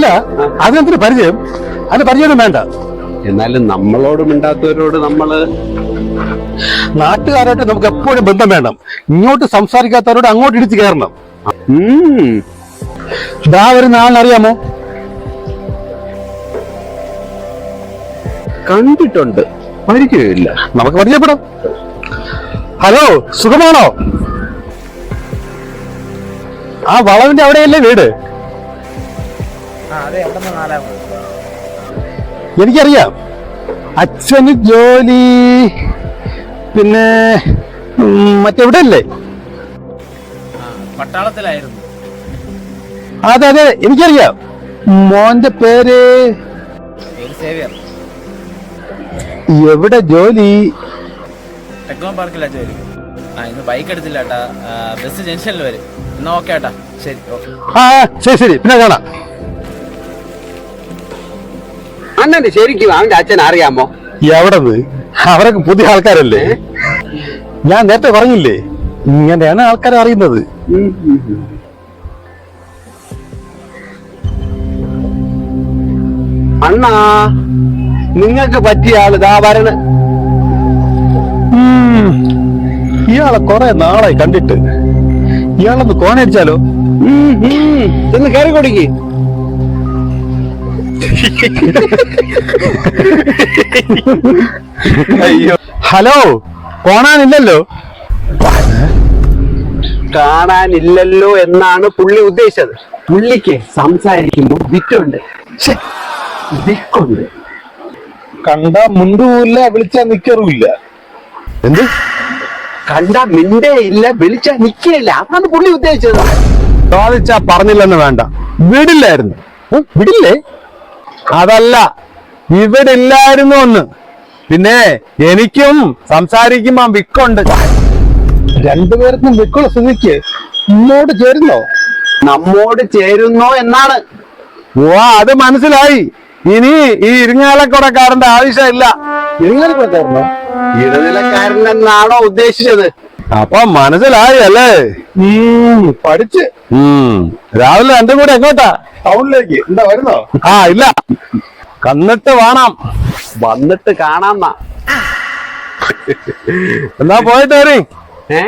അല്ല അതിനെന്തൊരു പരിചയം? അതിന് പരിചയമൊന്നും വേണ്ട. എന്നാലും നമ്മളോട് മിണ്ടാത്തവരോട് നമ്മള് നാട്ടുകാരായിട്ട് നമുക്ക് എപ്പോഴും ബന്ധം വേണം. ഇങ്ങോട്ട് സംസാരിക്കാത്തവരോട് അങ്ങോട്ട് ഇടിച്ചു കയറണം. ഇതാ വരുന്ന ആളിനറിയാമോ? കണ്ടിട്ടുണ്ട്, പരിചയമില്ല. നമുക്ക് പരിചയപ്പെടാം. ഹലോ, സുഖമാണോ? ആ വളവിന്റെ അവിടെയല്ലേ വീട്? എനിക്കറിയാം. അച്ഛന് ജോലി പിന്നെ മറ്റെവിടെ അല്ലേ? പട്ടാളത്തിലായിരുന്നു. അതെ അതെ, എനിക്കറിയാം. മോന്റെ പേര് സേവിയർ. എവിടെ ജോലി? ടെക്നോ പാർക്കിലാ ജോലി. ഇന്ന് ബൈക്ക് എടുത്തില്ല ഏട്ടാ, ബസ് ജംഗ്ഷനിൽ വരും. എന്നാ ഓക്കെ ഏട്ടാ, ശരി. ആ ശരി ശരി, പിന്നെ കാണാം. അണ്ണന് ശരിക്കും അവന്റെ അച്ഛൻ അറിയാമോ? എവിടെന്ന്? അവരൊക്കെ പുതിയ ആൾക്കാരല്ലേ. ഞാൻ നേരത്തെ പറഞ്ഞില്ലേ, ഇങ്ങനെയാണ് ആൾക്കാരെ അറിയുന്നത്. അണ്ണാ, നിങ്ങൾക്ക് പറ്റിയ ആള് ഇതാ വരണ്. ഇയാളെ കുറെ നാളായി കണ്ടിട്ട്. ഇയാളൊന്ന് കോണടിച്ചാലോ? ഇന്ന് കയറി കൊടുക്ക്. അയ്യോ, ഹലോ, കാണാനില്ലല്ലോ. കാണാനില്ലല്ലോ എന്നാണ് പുള്ളി ഉദ്ദേശിച്ചത്. പുള്ളിക്ക് സംസാരിക്കുമ്പോ വിറ്റുണ്ട്, വിക്കുണ്ട്. കണ്ട മുണ്ടുമില്ല, വിളിച്ചാ നിക്കറുമില്ല. എന്ത്? കണ്ട മിണ്ടേ ഇല്ല, വിളിച്ചാ നിക്കയില്ല. അതാണ് പുള്ളി ഉദ്ദേശിച്ചത്. ചോദിച്ചാ പറഞ്ഞില്ലെന്ന് വേണ്ട, വിടില്ലായിരുന്നു. വിടില്ലേ? അതല്ല, ഇവിടില്ലായിരുന്നു ഒന്ന്. പിന്നെ എനിക്കും സംസാരിക്കുമ്പോ വിക്കുണ്ട്. രണ്ടുപേർക്കും വിക്കുള്ള സ്ഥിതിക്ക് ഇങ്ങോട്ട് ചേരുന്നോ? നമ്മോട് ചേരുന്നോ എന്നാണ്. ഓ, അത് മനസ്സിലായി. ഇനി ഈ ഇരിങ്ങാലക്കുടക്കാരന്റെ ആവശ്യമില്ല. ഇരിങ്ങാലക്കുടക്കാരനോ? ഇടനിലക്കാരനെന്നാണോ ഉദ്ദേശിച്ചത്? അപ്പൊ മനസ്സിലായി അല്ലേ? പഠിച്ച്. രാവിലെ എന്റെ കൂടെ എങ്ങോട്ടാ? ടൗണിലേക്ക്. എന്താ വരുന്നോ? ആ ഇല്ല, കന്നിട്ട് വേണം. വന്നിട്ട് കാണാന്നാ. എന്നാ പോയിട്ട് വരീ. ഏ